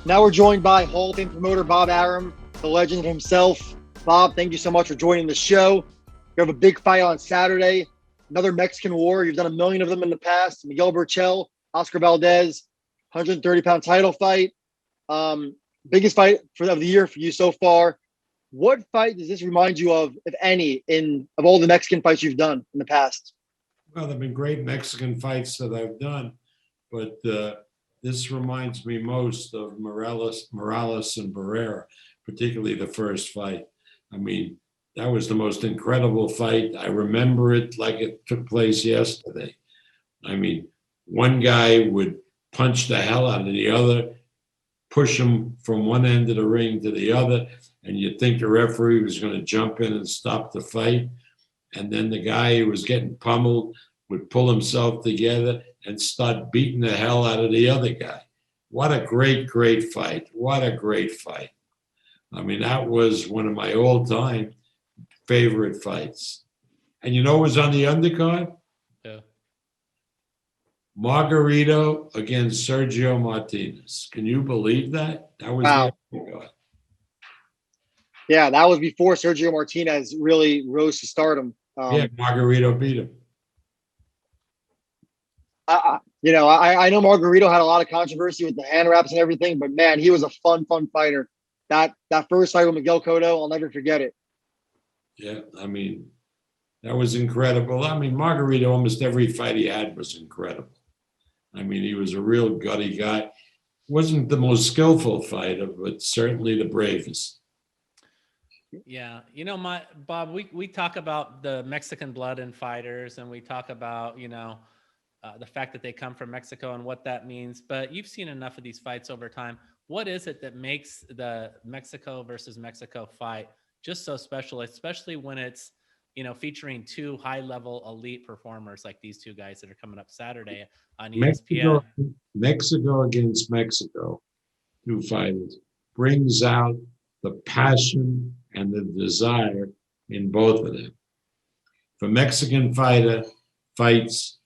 Now we're joined by Hall of Fame promoter Bob Arum, the legend himself. Bob, thank you so much for joining the show. You have a big fight on Saturday, another Mexican war. You've done a million of them in the past. Miguel Berchelt, Oscar Valdez, 130-pound title fight. Biggest fight of the year for you so far. What fight does this remind you of, if any, of all the Mexican fights you've done in the past? Well, there have been great Mexican fights that I've done, but this reminds me most of Morales and Barrera, particularly the first fight. I mean, that was the most incredible fight. I remember it like it took place yesterday. I mean, one guy would punch the hell out of the other, push him from one end of the ring to the other, and you'd think the referee was going to jump in and stop the fight. And then the guy who was getting pummeled would pull himself together and start beating the hell out of the other guy. What a great, great fight. What a great fight. I mean, that was one of my all-time favorite fights. And you know what was on the undercard? Yeah. Margarito against Sergio Martinez. Can you believe that? That was Wow. the undercard. Yeah, that was before Sergio Martinez really rose to stardom. Yeah, Margarito beat him. I know Margarito had a lot of controversy with the hand wraps and everything, but man, he was a fun fighter. That first fight with Miguel Cotto, I'll never forget it. Yeah, I mean, that was incredible. I mean, Margarito, almost every fight he had was incredible. I mean, he was a real gutty guy. Wasn't the most skillful fighter, but certainly the bravest. Yeah, Bob, we talk about the Mexican blood in fighters, and we talk about the fact that they come from Mexico and what that means. But you've seen enough of these fights over time. What is it that makes the Mexico versus Mexico fight just so special, especially when it's featuring two high-level elite performers like these two guys that are coming up Saturday on ESPN? Mexico against Mexico, two fighters, brings out the passion and the desire in both of them. If a Mexican fighter fights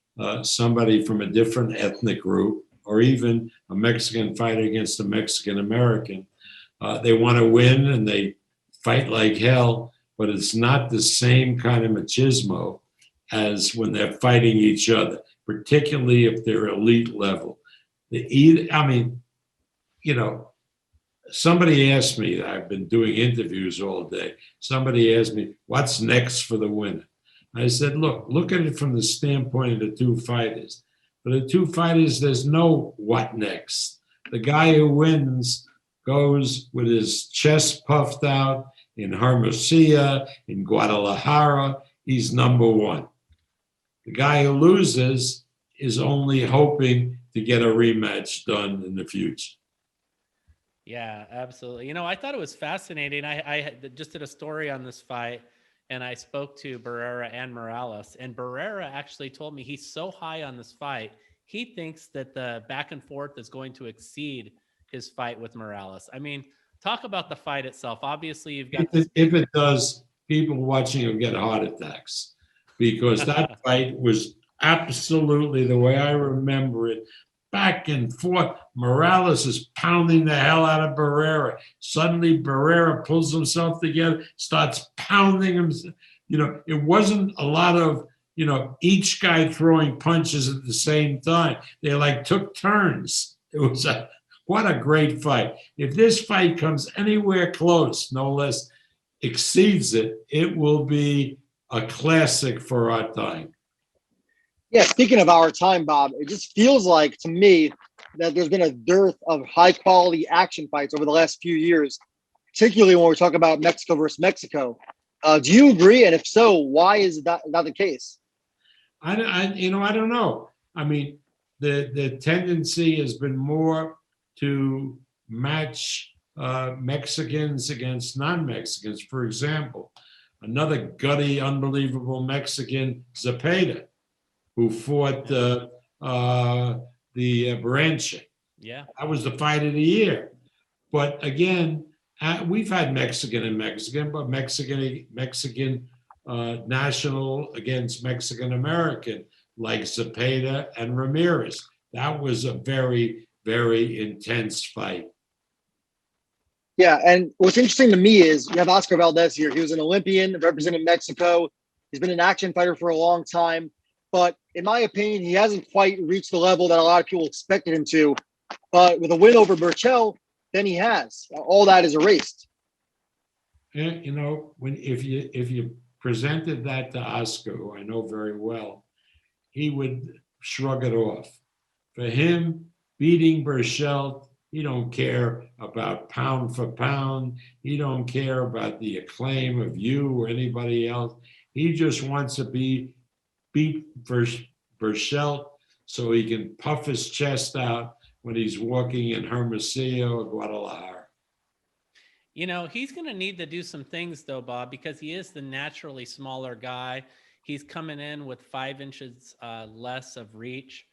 somebody from a different ethnic group, or even a Mexican fighter against a Mexican American, they want to win and they fight like hell, but it's not the same kind of machismo as when they're fighting each other, particularly if they're elite level. Somebody asked me, I've been doing interviews all day, somebody asked me, what's next for the winner? I said, look at it from the standpoint of the two fighters. For the two fighters, there's no what next. The guy who wins goes with his chest puffed out in Hermosillo, in Guadalajara. He's number one. The guy who loses is only hoping to get a rematch done in the future. Yeah, absolutely. I thought it was fascinating. I just did a story on this fight, and I spoke to Barrera and Morales, and Barrera actually told me he's so high on this fight, he thinks that the back and forth is going to exceed his fight with Morales. I mean, talk about the fight itself. Obviously, you've got if it does, people watching will get heart attacks, because that fight was absolutely the way I remember it. Back and forth. Morales is pounding the hell out of Barrera. Suddenly, Barrera pulls himself together, starts pounding him. It wasn't a lot of, each guy throwing punches at the same time. They took turns. It was what a great fight. If this fight comes anywhere close, no less exceeds it, it will be a classic for our time. Yeah, speaking of our time, Bob, it just feels like to me that there's been a dearth of high-quality action fights over the last few years, particularly when we're talking about Mexico versus Mexico. Do you agree? And if so, why is that not the case? I don't know. I mean, the tendency has been more to match Mexicans against non-Mexicans. For example, another gutty, unbelievable Mexican, Zepeda, who fought the Berchelt. Yeah, that was the fight of the year. But again, we've had Mexican and Mexican, but Mexican national against Mexican American, like Zepeda and Ramirez. That was a very, very intense fight. Yeah, and what's interesting to me is you have Oscar Valdez here. He was an Olympian, represented Mexico. He's been an action fighter for a long time, but in my opinion, he hasn't quite reached the level that a lot of people expected him to. But with a win over Berchelt, then he has. All that is erased. And, when if you presented that to Oscar, who I know very well, he would shrug it off. For him, beating Berchelt, he don't care about pound for pound. He don't care about the acclaim of you or anybody else. He just wants to beat Berchelt so he can puff his chest out when he's walking in Hermosillo or Guadalajara. He's going to need to do some things, though, Bob, because he is the naturally smaller guy. He's coming in with 5 inches less of reach.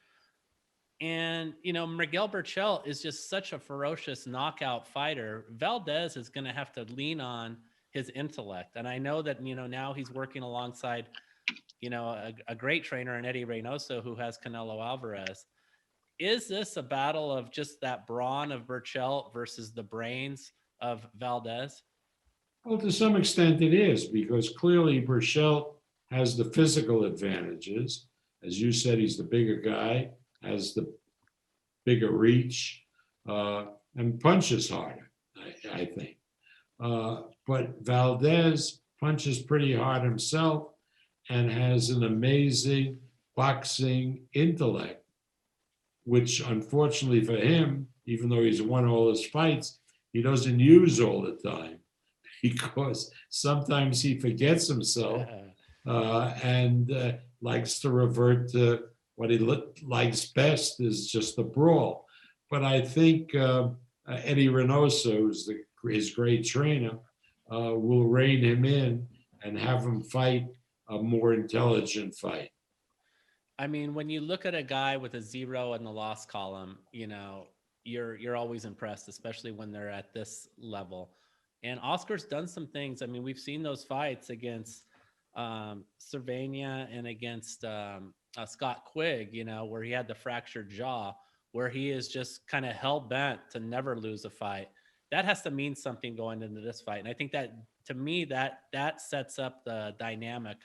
And, Miguel Berchelt is just such a ferocious knockout fighter. Valdez is going to have to lean on his intellect. And I know that, now he's working alongside, a great trainer in Eddie Reynoso who has Canelo Alvarez. Is this a battle of just that brawn of Berchelt versus the brains of Valdez? Well, to some extent it is, because clearly Berchelt has the physical advantages. As you said, he's the bigger guy, has the bigger reach, and punches harder, I think. But Valdez punches pretty hard himself and has an amazing boxing intellect, which unfortunately for him, even though he's won all his fights, he doesn't use all the time, because sometimes he forgets himself and likes to revert to what he likes best, is just the brawl. But I think Eddie Reynoso, who's his great trainer, will rein him in and have him fight a more intelligent fight. I mean, when you look at a guy with a 0 in the loss column, you're always impressed, especially when they're at this level. And Oscar's done some things. I mean, we've seen those fights against Cervania and against Scott Quigg, where he had the fractured jaw, where he is just kind of hell bent to never lose a fight. That has to mean something going into this fight. And I think that, to me, that sets up the dynamic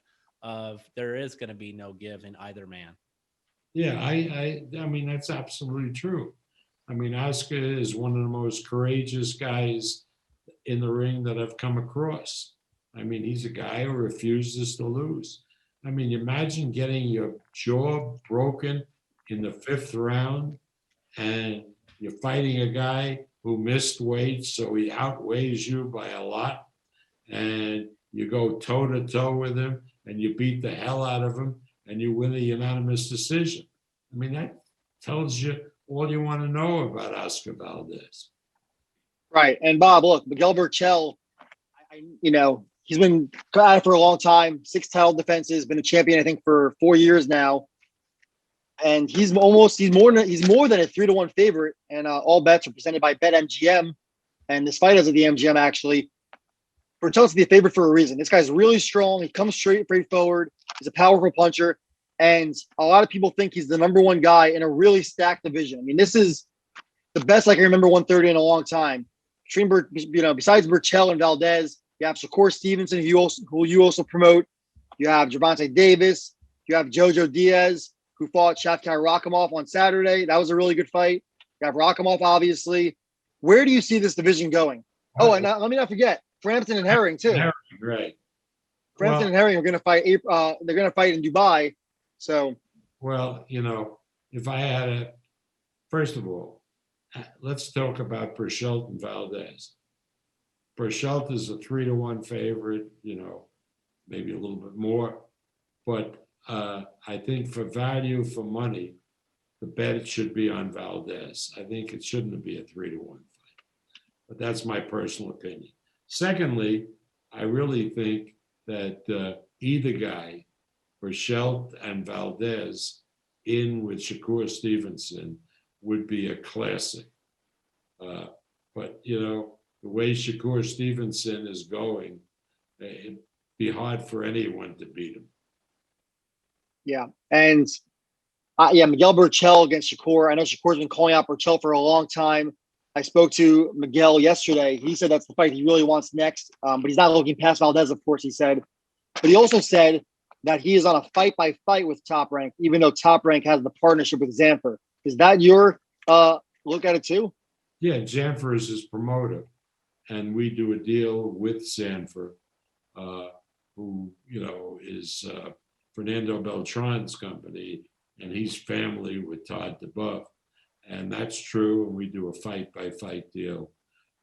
of there is going to be no give in either man. Yeah, I mean, that's absolutely true. I mean, Oscar is one of the most courageous guys in the ring that I've come across. I mean, he's a guy who refuses to lose. I mean, imagine getting your jaw broken in the 5th round and you're fighting a guy who missed weight, so he outweighs you by a lot, and you go toe to toe with him and you beat the hell out of him and you win a unanimous decision. I mean, that tells you all you want to know about Oscar Valdez. Right. And Bob, look, Miguel Berchelt, he's been at it for a long time, 6 title defenses, been a champion, I think, for 4 years now. And he's more than a 3-1 favorite. And all bets are presented by BetMGM. And this fight is at the MGM, actually. Berchelt's the favorite for a reason. This guy's really strong. He comes straight forward. He's a powerful puncher. And a lot of people think he's the number 1 guy in a really stacked division. I mean, this is the best I can remember 130 in a long time. Besides Berchelt and Valdez, you have Shakur Stevenson, who you also promote. You have Gervonta Davis. You have Jojo Diaz, who fought Shavkat Rakhimov on Saturday. That was a really good fight. You have Rakhimov, obviously. Where do you see this division going? Oh, and let me not forget Frampton and Herring too. Herring, right? Frampton and Herring are going to fight. They're going to fight in Dubai. So, well, if I had first of all, let's talk about Berchelt and Valdez. Berchelt is a 3-1 favorite, maybe a little bit more, but I think for value for money, the bet should be on Valdez. I think it shouldn't be a 3-1 fight, but that's my personal opinion. Secondly, I really think that either guy, Berchelt and Valdez, in with Shakur Stevenson, would be a classic. But the way Shakur Stevenson is going, it'd be hard for anyone to beat him. yeah. And Miguel Berchelt against Shakur. I know Shakur's been calling out Berchelt for a long time. I spoke to Miguel yesterday. He said that's the fight he really wants next, but he's not looking past Valdez, of course, he said. But he also said that he is on a fight-by-fight with Top Rank, even though Top Rank has the partnership with Zanfer. Is that your look at it too? Yeah, Janfer is his promoter, and we do a deal with Zanfer, who is Fernando Beltran's company, and he's family with Todd DeBuff, and that's true. And we do a fight-by-fight deal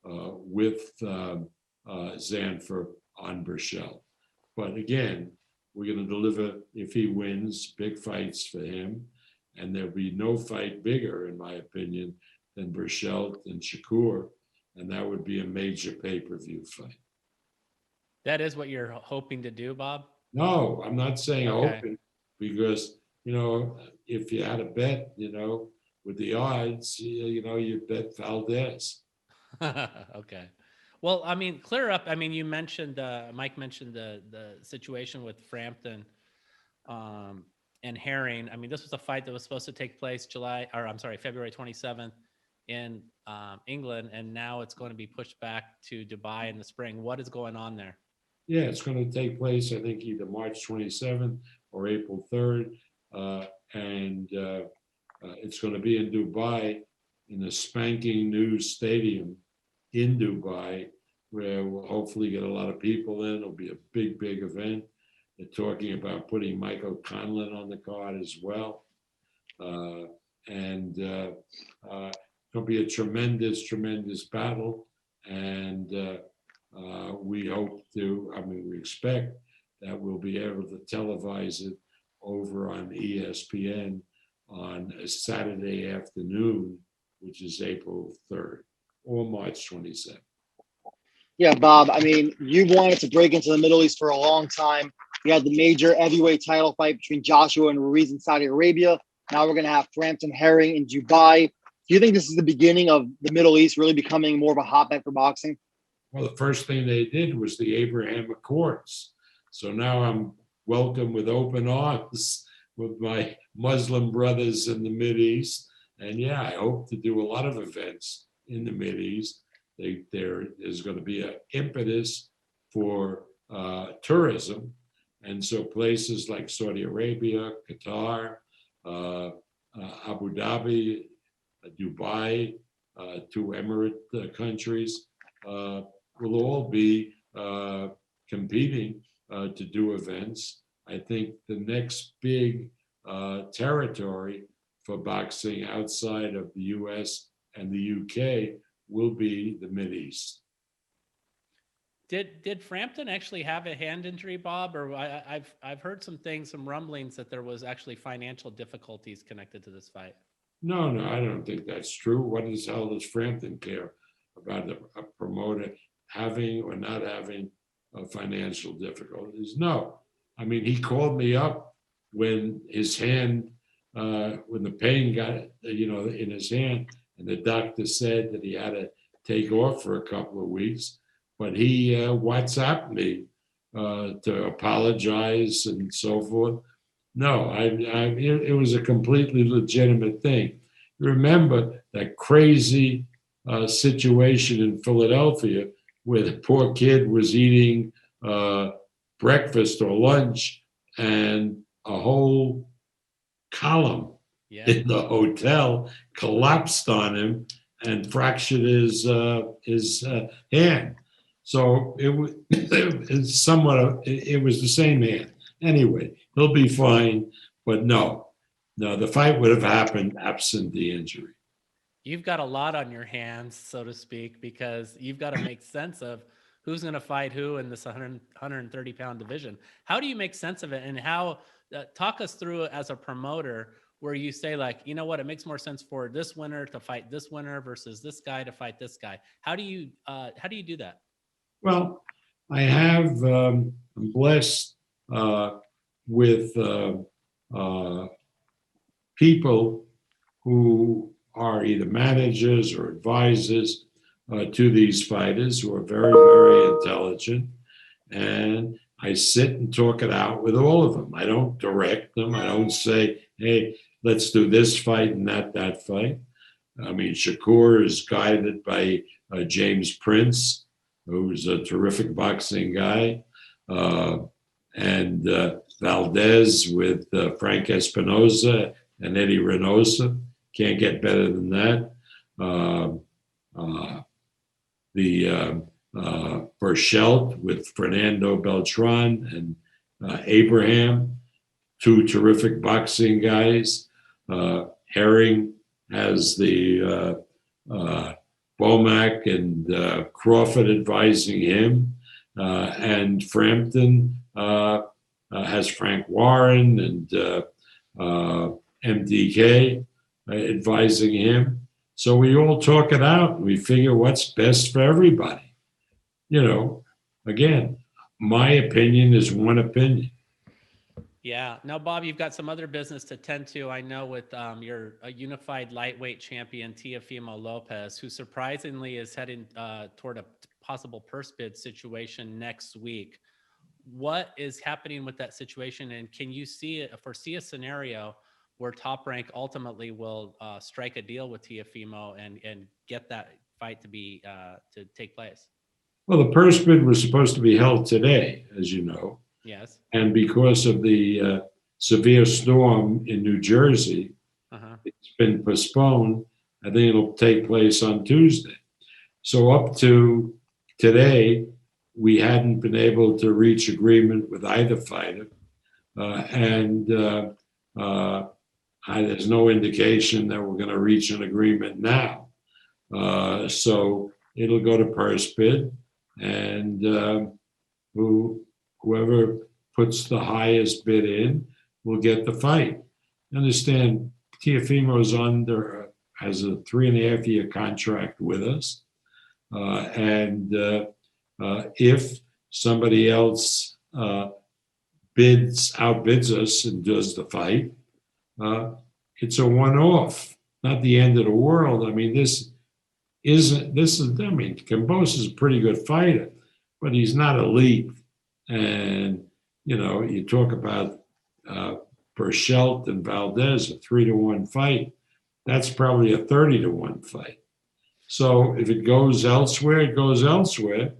with Zanfer on Berchelt. But again, we're going to deliver, if he wins, big fights for him, and there'll be no fight bigger, in my opinion, than Berchelt and Shakur, and that would be a major pay-per-view fight. That is what you're hoping to do, Bob? No, I'm not saying Okay. hoping, because, if you had a bet, with the odds, you bet Valdez. Okay. Well, I mean, clear up. I mean, you mentioned, Mike mentioned the situation with Frampton and Herring. I mean, this was a fight that was supposed to take place February 27th in England, and now it's going to be pushed back to Dubai in the spring. What is going on there? Yeah, it's going to take place, I think, either March 27th or April 3rd. And it's going to be in Dubai, in a spanking new stadium in Dubai, where we'll hopefully get a lot of people in. It'll be a big, big event. They're talking about putting Michael Conlon on the card as well. And it'll be a tremendous, tremendous battle. And we expect that we'll be able to televise it over on ESPN on a Saturday afternoon, which is April 3rd or March 27th. Yeah, Bob. I mean, you wanted to break into the Middle East for a long time. You had the major heavyweight title fight between Joshua and Ruiz in Saudi Arabia. Now we're going to have Frampton Herring in Dubai. Do you think this is the beginning of the Middle East really becoming more of a hotbed for boxing? Well, the first thing they did was the Abraham Accords. So now I'm welcome with open arms with my Muslim brothers in the Mideast. And yeah, I hope to do a lot of events in the Mideast. There is going to be an impetus for tourism. And so places like Saudi Arabia, Qatar, Abu Dhabi, Dubai, two Emirate countries, will all be competing to do events. I think the next big territory for boxing outside of the US and the UK will be the Mideast. Did Frampton actually have a hand injury, Bob? Or I've heard some rumblings that there was actually financial difficulties connected to this fight. No, I don't think that's true. What the hell does Frampton care about a promoter having or not having financial difficulties? No. I mean, he called me up when his hand, when the pain got, in his hand, and the doctor said that he had to take off for a couple of weeks. But he WhatsApped me to apologize and so forth. No, it was a completely legitimate thing. Remember that crazy situation in Philadelphia where the poor kid was eating breakfast or lunch and a whole column in the hotel collapsed on him and fractured his hand. So it was it was the same hand. Anyway, he'll be fine, but no, the fight would have happened absent the injury. You've got a lot on your hands, so to speak, because you've got to make sense of who's going to fight who in this 130-pound division. How do you make sense of it, and how talk us through it as a promoter where you say, like, you know what, it makes more sense for this winner to fight this winner versus this guy to fight this guy. How do you do that? Well, I have I'm blessed with people who are either managers or advisors to these fighters who are very, very intelligent. And I sit and talk it out with all of them. I don't direct them. I don't say, hey, let's do this fight and that fight. I mean, Shakur is guided by James Prince, who's a terrific boxing guy, and Valdez with Frank Espinoza and Eddie Reynosa. Can't get better than that. The Berchelt with Fernando Beltran and Abraham, two terrific boxing guys. Herring has the Bomac and Crawford advising him, and Frampton has Frank Warren and MDK advising him. So we all talk it out and we figure what's best for everybody. You know, again, my opinion is one opinion. Yeah. Now, Bob, you've got some other business to tend to. I know with your unified lightweight champion, Teofimo Lopez, who surprisingly is heading toward a possible purse bid situation next week. What is happening with that situation? And can you foresee a scenario where Top Rank ultimately will strike a deal with Teofimo and get that fight to take place? Well, the purse bid was supposed to be held today, as you know. Yes. And because of the severe storm in New Jersey, it's been postponed. I think it'll take place on Tuesday. So up to today, we hadn't been able to reach agreement with either fighter. There's no indication that we're going to reach an agreement now. So it'll go to purse bid, and whoever puts the highest bid in will get the fight. Understand, Teofimo's has a 3.5 year contract with us. If somebody else outbids us and does the fight, it's a one-off, not the end of the world. I mean, Campos is a pretty good fighter, but he's not elite. And, you know, you talk about Berchelt and Valdez, a 3-1 fight. That's probably a 30-1 fight. So if it goes elsewhere, it goes elsewhere.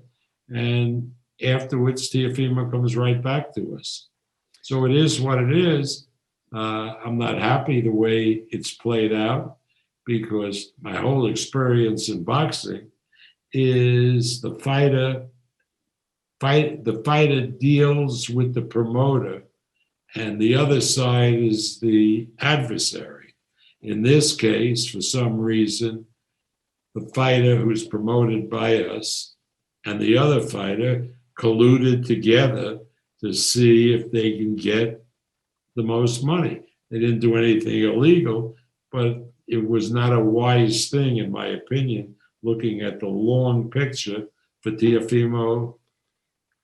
And afterwards, Teofimo comes right back to us. So it is what it is. I'm not happy the way it's played out, because my whole experience in boxing is the fighter deals with the promoter, and the other side is the adversary. In this case, for some reason, the fighter who's promoted by us and the other fighter colluded together to see if they can get the most money. They didn't do anything illegal, but it was not a wise thing, in my opinion, looking at the long picture for Teofimo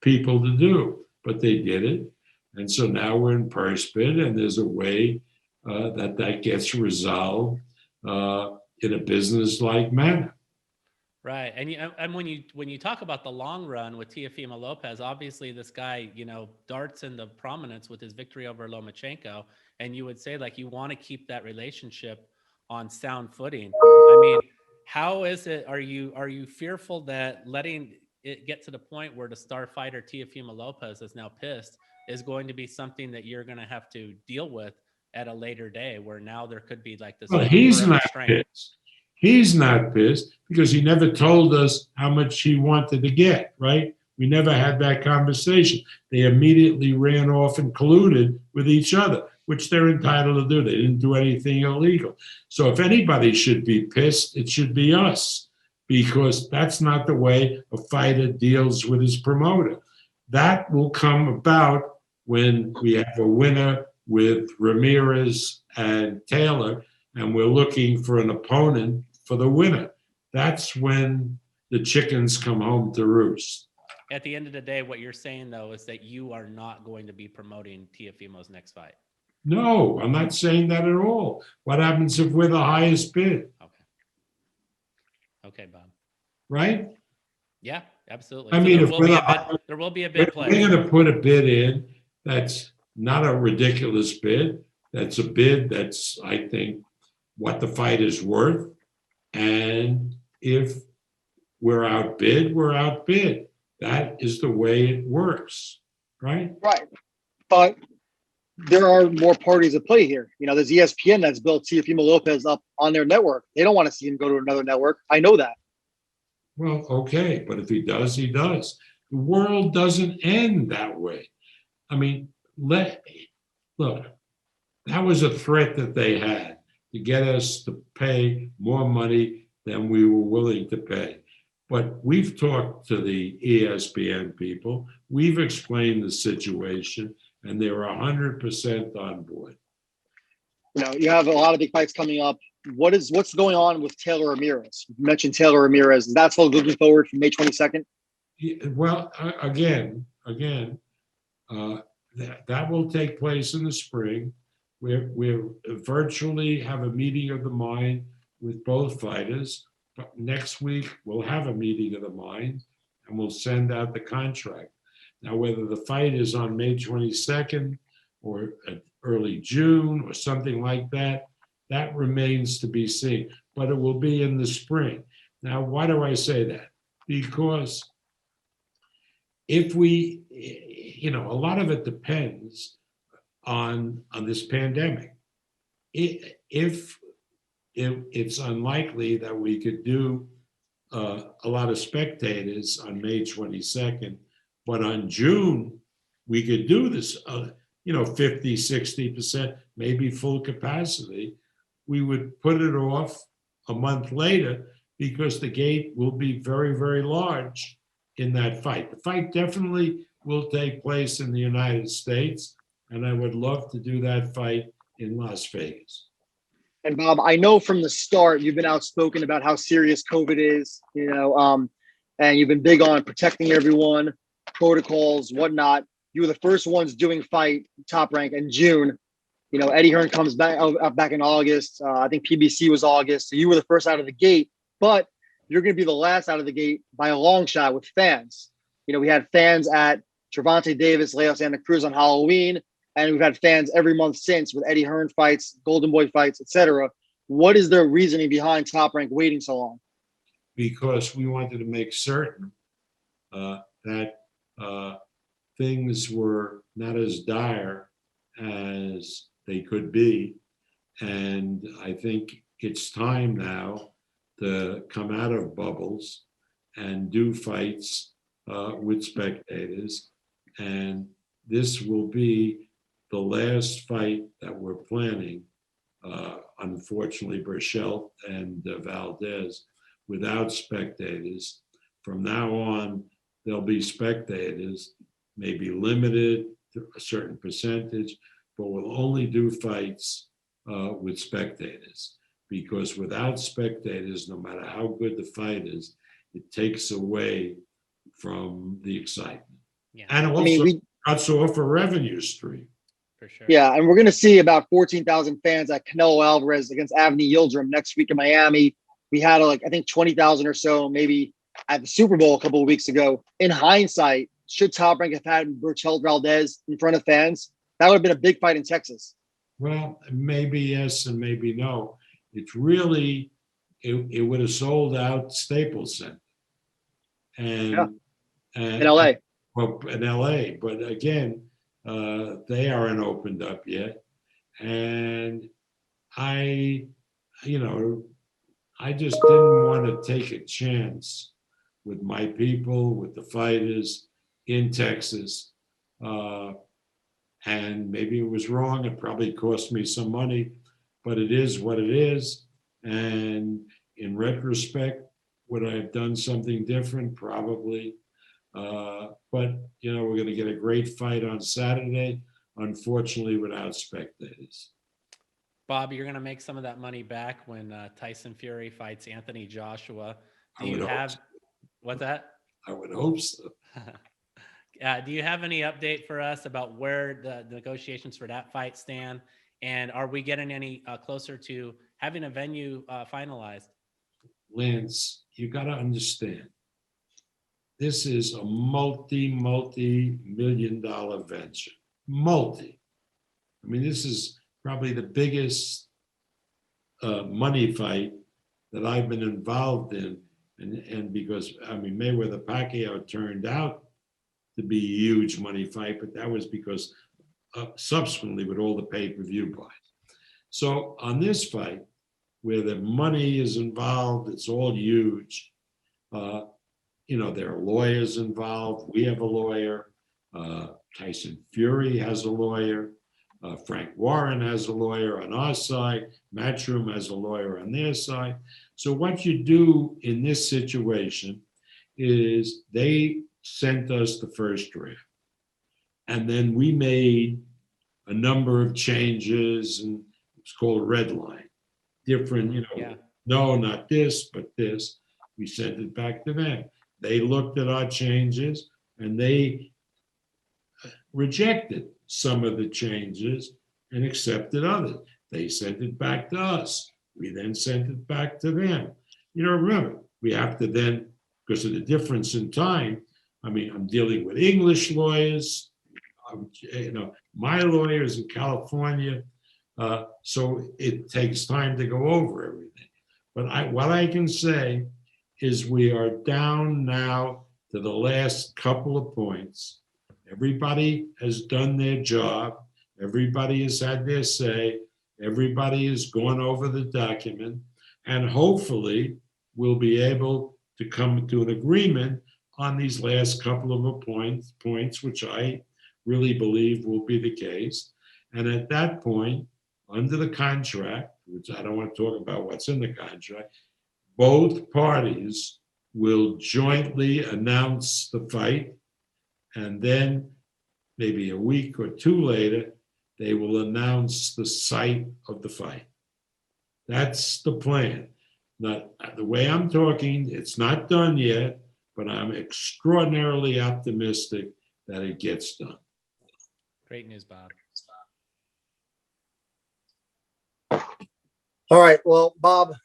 people to do. But they did it. And so now we're in purse bid, and there's a way that gets resolved in a business-like manner. Right. And when you talk about the long run with Teofimo Lopez, obviously this guy, you know, darts into prominence with his victory over Lomachenko. And you would say, like, you want to keep that relationship on sound footing. I mean, how is it? Are you fearful that letting it get to the point where the star fighter Teofimo Lopez is now pissed is going to be something that you're going to have to deal with at a later day, where now there could be like this? Well, he's not pissed. He's not pissed because he never told us how much he wanted to get, right? We never had that conversation. They immediately ran off and colluded with each other, which they're entitled to do. They didn't do anything illegal. So if anybody should be pissed, it should be us, because that's not the way a fighter deals with his promoter. That will come about when we have a winner with Ramirez and Taylor, and we're looking for an opponent for the winner. That's when the chickens come home to roost. At the end of the day, what you're saying, though, is that you are not going to be promoting Teofimo's next fight. No, I'm not saying that at all. What happens if we're the highest bid? Okay, Bob. Right? Yeah, absolutely. I mean, there will be a bid play. We're going to put a bid in that's not a ridiculous bid. That's a bid that's, I think, what the fight is worth. And if we're outbid, we're outbid. That is the way it works, right? Right. But there are more parties at play here. You know, there's ESPN that's built Teofimo Lopez up on their network. They don't want to see him go to another network. I know that. Well, okay, but if he does, he does. The world doesn't end that way. I mean, look, that was a threat that they had to get us to pay more money than we were willing to pay. But we've talked to the ESPN people, we've explained the situation, and they're 100% on board. You know, you have a lot of big fights coming up. What's going on with Taylor Ramirez? You mentioned Taylor Ramirez. Is that still looking forward for May 22nd? Well, again, that will take place in the spring. We virtually have a meeting of the mind with both fighters. But next week, we'll have a meeting of the mind and we'll send out the contract. Now, whether the fight is on May 22nd or early June or something like that, that remains to be seen. But it will be in the spring. Now, why do I say that? Because if we, a lot of it depends on this pandemic. If it's unlikely that we could do a lot of spectators on May 22nd, but on June, we could do this, 50, 60%, maybe full capacity. We would put it off a month later because the gate will be very, very large in that fight. The fight definitely will take place in the United States, and I would love to do that fight in Las Vegas. And Bob, I know from the start you've been outspoken about how serious COVID is, and you've been big on protecting everyone, protocols, whatnot. You were the first ones doing fight Top Rank in June. You know, Eddie Hearn comes back in August. I think PBC was August. So you were the first out of the gate, but you're going to be the last out of the gate by a long shot with fans. You know, we had fans at Gervonta Davis, Leo Santa Cruz on Halloween. And we've had fans every month since with Eddie Hearn fights, Golden Boy fights, etc. What is their reasoning behind Top Rank waiting so long? Because we wanted to make certain that things were not as dire as they could be. And I think it's time now to come out of bubbles and do fights with spectators. And this will be the last fight that we're planning, unfortunately, Berchelt and Valdez, without spectators. From now on, there'll be spectators, maybe limited to a certain percentage, but we'll only do fights with spectators. Because without spectators, no matter how good the fight is, it takes away from the excitement. Yeah. And also cuts off a revenue stream. For sure. Yeah, and we're going to see about 14,000 fans at Canelo Alvarez against Avni Yildirim next week in Miami. We had I think 20,000 or so maybe at the Super Bowl a couple of weeks ago. In hindsight, should Top Rank have had Berchelt-Valdez in front of fans? That would have been a big fight in Texas. Well, maybe yes and maybe no. It's really, it would have sold out Staples Center. And in LA. Well, in LA, but again, they aren't opened up yet. And I just didn't want to take a chance with my people, with the fighters in Texas. And maybe it was wrong. It probably cost me some money, but it is what it is. And in retrospect, would I have done something different? Probably. But, we're going to get a great fight on Saturday, unfortunately, without spectators. Bob, you're going to make some of that money back when Tyson Fury fights Anthony Joshua. Do you have so. What's that? I would hope so. Do you have any update for us about where the negotiations for that fight stand? And are we getting any closer to having a venue finalized? Lance, you got to understand, this is a multi-million-dollar venture. This is probably the biggest money fight that I've been involved in, and because, I mean, Mayweather-Pacquiao turned out to be a huge money fight, but that was because subsequently with all the pay-per-view buys. So on this fight, where the money is involved, it's all huge. You know, there are lawyers involved. We have a lawyer. Tyson Fury has a lawyer. Frank Warren has a lawyer on our side. Matchroom has a lawyer on their side. So what you do in this situation is they sent us the first draft. And then we made a number of changes, and it's called a red line. Different, you know, no, not this, but this. We sent it back to them. They looked at our changes and they rejected some of the changes and accepted others. They sent it back to us. We then sent it back to them. You know, remember, we have to then, because of the difference in time, I mean, I'm dealing with English lawyers, you know, my lawyers in California, so it takes time to go over everything. But what I can say is we are down now to the last couple of points. Everybody has done their job. Everybody has had their say. Everybody has gone over the document. And hopefully we'll be able to come to an agreement on these last couple of points, which I really believe will be the case. And at that point, under the contract, which I don't want to talk about what's in the contract, both parties will jointly announce the fight, and then maybe a week or two later, they will announce the site of the fight. That's the plan. Now, the way I'm talking, it's not done yet, but I'm extraordinarily optimistic that it gets done. Great news, Bob. All right. Well, Bob,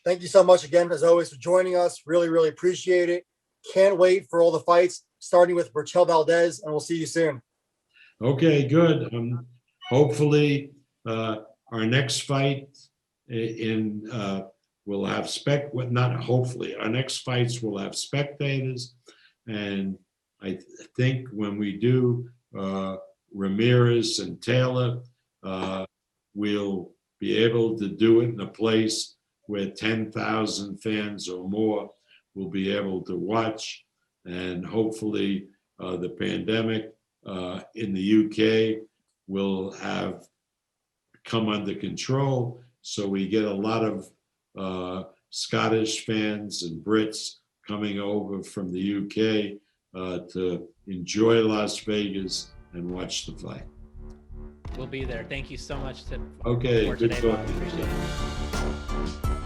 thank you so much again, as always, for joining us. Really, really appreciate it. Can't wait for all the fights, starting with Berchelt-Valdez, and we'll see you soon. Okay, good. Hopefully, our next fight will have our next fights will have spectators. And I think when we do Ramirez and Taylor, we'll be able to do it in a place where 10,000 fans or more will be able to watch. And hopefully the pandemic in the UK will have come under control, so we get a lot of Scottish fans and Brits coming over from the UK to enjoy Las Vegas and watch the fight. We'll be there. Thank you so much Okay, for good today, Bob. talking. Appreciate it.